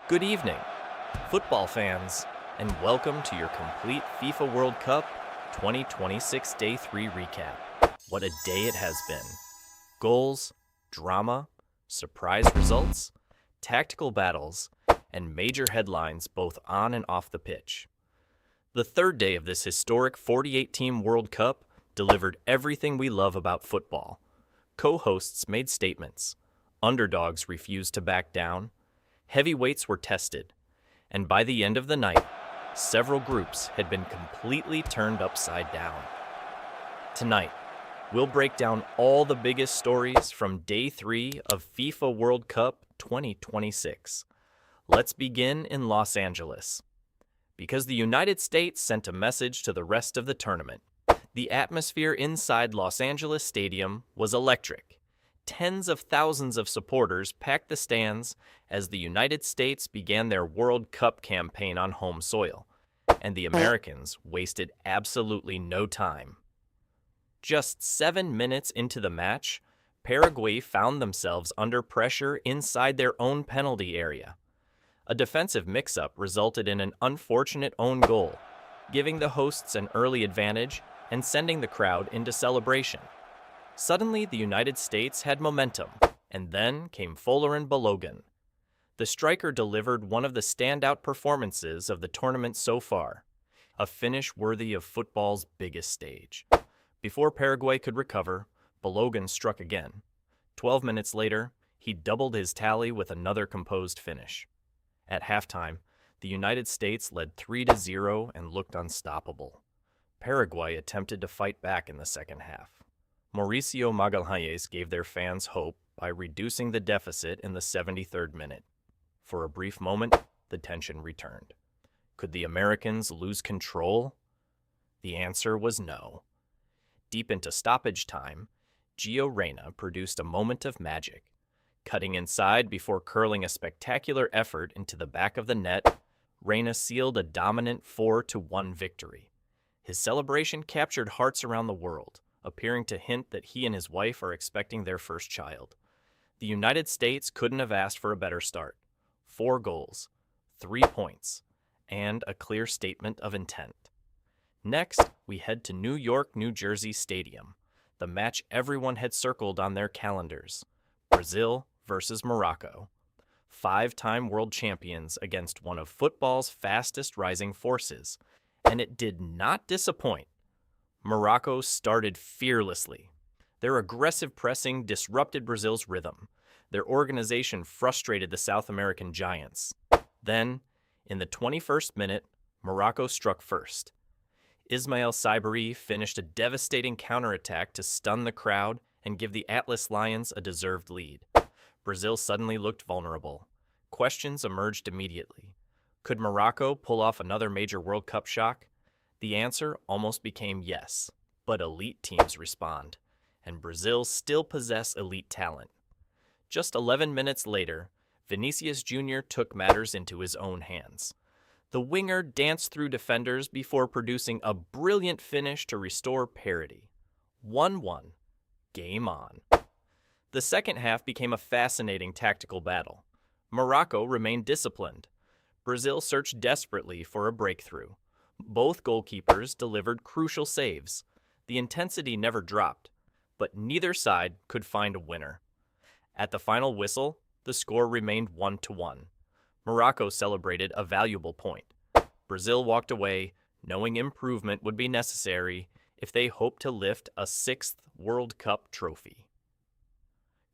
Good evening, football fans, and welcome to your complete FIFA World Cup 2026 Day 3 recap. What a day it has been. Goals, drama, surprise results, tactical battles, and major headlines both on and off the pitch. The third day of this historic 48-team World Cup delivered everything we love about football. Co-hosts made statements. Underdogs refused to back down. Heavyweights were tested. And by the end of the night, several groups had been completely turned upside down. Tonight, we'll break down all the biggest stories from Day 3 of FIFA World Cup 2026. Let's begin in Los Angeles. Because the United States sent a message to the rest of the tournament, the atmosphere inside Los Angeles Stadium was electric. Tens of thousands of supporters packed the stands as the United States began their World Cup campaign on home soil, and the Americans wasted absolutely no time. Just 7 minutes into the match, Paraguay found themselves under pressure inside their own penalty area. A defensive mix-up resulted in an unfortunate own goal, giving the hosts an early advantage and sending the crowd into celebration. Suddenly, the United States had momentum, and then came Folarin Balogun. The striker delivered one of the standout performances of the tournament so far, a finish worthy of football's biggest stage. Before Paraguay could recover, Balogun struck again. 12 minutes later, he doubled his tally with another composed finish. At halftime, the United States led 3-0 and looked unstoppable. Paraguay attempted to fight back in the second half. Mauricio Magalhães gave their fans hope by reducing the deficit in the 73rd minute. For a brief moment, the tension returned. Could the Americans lose control? The answer was no. Deep into stoppage time, Gio Reyna produced a moment of magic. Cutting inside before curling a spectacular effort into the back of the net, Reyna sealed a dominant 4-1 victory. His celebration captured hearts around the world, appearing to hint that he and his wife are expecting their first child. The United States couldn't have asked for a better start. 4 goals, 3 points, and a clear statement of intent. Next, we head to New York, New Jersey Stadium, the match everyone had circled on their calendars. Brazil versus Morocco. 5-time world champions against one of football's fastest rising forces. And it did not disappoint. Morocco started fearlessly. Their aggressive pressing disrupted Brazil's rhythm. Their organization frustrated the South American giants. Then, in the 21st minute, Morocco struck first. Ismail Saibari finished a devastating counterattack to stun the crowd and give the Atlas Lions a deserved lead. Brazil suddenly looked vulnerable. Questions emerged immediately. Could Morocco pull off another major World Cup shock? The answer almost became yes, but elite teams respond, and Brazil still possess elite talent. Just 11 minutes later, Vinicius Jr. took matters into his own hands. The winger danced through defenders before producing a brilliant finish to restore parity. 1-1. Game on. The second half became a fascinating tactical battle. Morocco remained disciplined. Brazil searched desperately for a breakthrough. Both goalkeepers delivered crucial saves. The intensity never dropped, but neither side could find a winner. At the final whistle, the score remained 1-1. Morocco celebrated a valuable point. Brazil walked away, knowing improvement would be necessary if they hoped to lift a 6th World Cup trophy.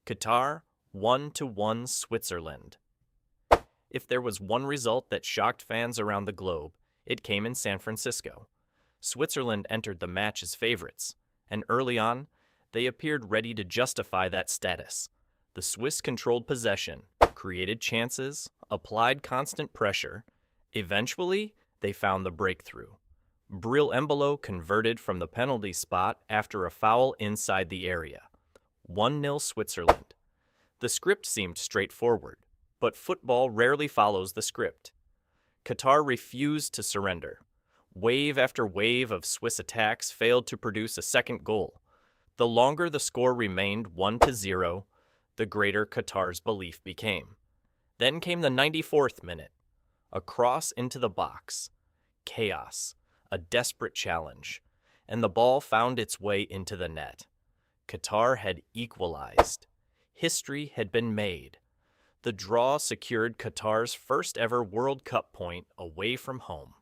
Qatar 1-1 Switzerland. If there was one result that shocked fans around the globe, it came in San Francisco. Switzerland entered the match as favorites, and early on, they appeared ready to justify that status. The Swiss controlled possession, created chances, applied constant pressure. Eventually, they found the breakthrough. Bril Embolo converted from the penalty spot after a foul inside the area. 1-0 Switzerland. The script seemed straightforward, but football rarely follows the script. Qatar refused to surrender. Wave after wave of Swiss attacks failed to produce a second goal. The longer the score remained 1-0, the greater Qatar's belief became. Then came the 94th minute. A cross into the box. Chaos. A desperate challenge. And the ball found its way into the net. Qatar had equalized. History had been made. The draw secured Qatar's first ever World Cup point away from home.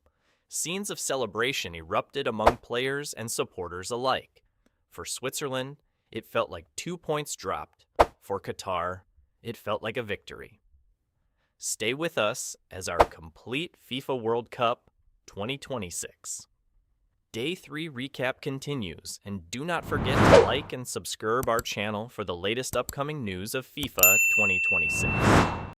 Scenes of celebration erupted among players and supporters alike. For Switzerland, it felt like 2 points dropped. For Qatar, it felt like a victory. Stay with us as our complete FIFA World Cup 2026. Day 3 recap continues, and do not forget to like and subscribe our channel for the latest upcoming news of FIFA 2026.